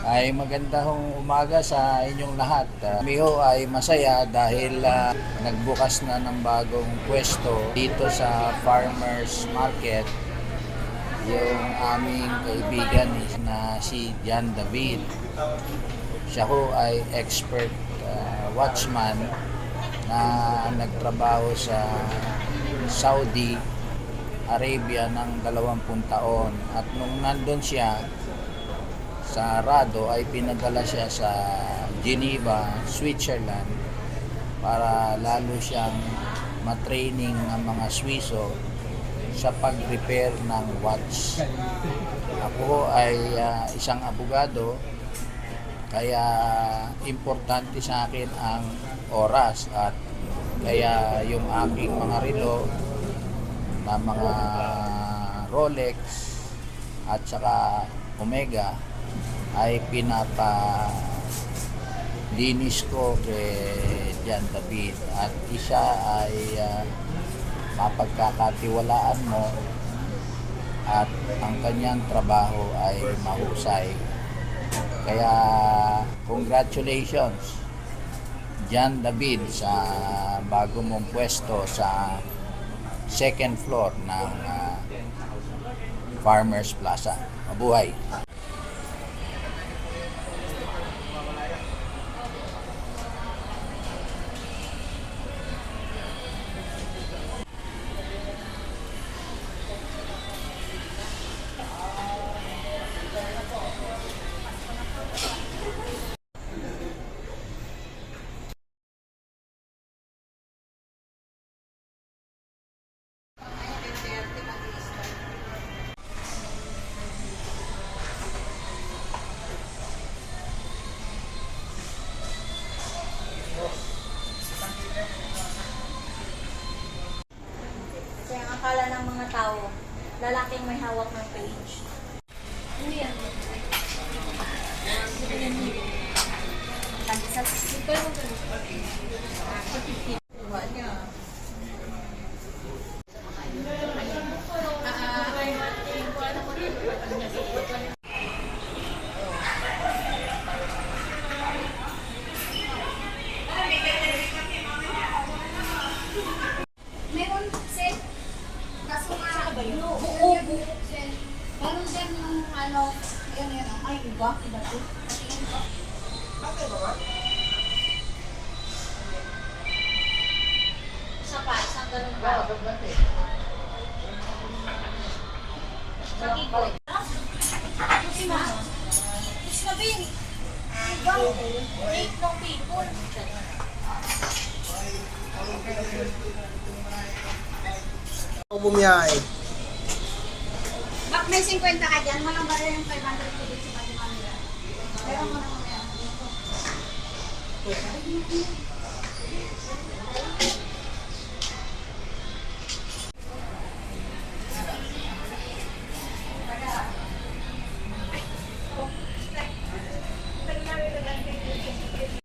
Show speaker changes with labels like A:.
A: Ay magandang umaga sa inyong lahat. Kami ho ay masaya dahil nagbukas na ng bagong pwesto dito sa Farmers Market yung aming kaibigan na si John David. Siya ho ay expert watchman na nagtrabaho sa Saudi Arabia ng 20 taon. At nung nandun siya sa Rado ay pinadala siya sa Geneva, Switzerland para lalo siyang matraining ng mga Swiso sa pag-repair ng watch. Ako ay isang abogado, kaya importante sa akin ang oras, at kaya yung aking mga relo na mga Rolex at saka Omega ay pinapalinis ko kay John David, at isa ay mapagkakatiwalaan mo at ang kanyang trabaho ay mahusay. Kaya congratulations John David sa bago mong pwesto sa second floor ng Farmers Plaza. Mabuhay!
B: Kaya ang akala ng mga tao, lalaking may hawak ng page. Ano yan?
C: Meron set kaso nga buo set. Meron din yung ano, yan. Ay, iba to.
B: Isa pa, isang ganun ba? Sa keyboard.
C: Kasi na, is na bin. Iba, take ng people.
D: Ako bumiyay.
C: Bak may 50 ka dyan, walang bala yung 500 ko dito sa Palimanila. Pero mo na mamaya.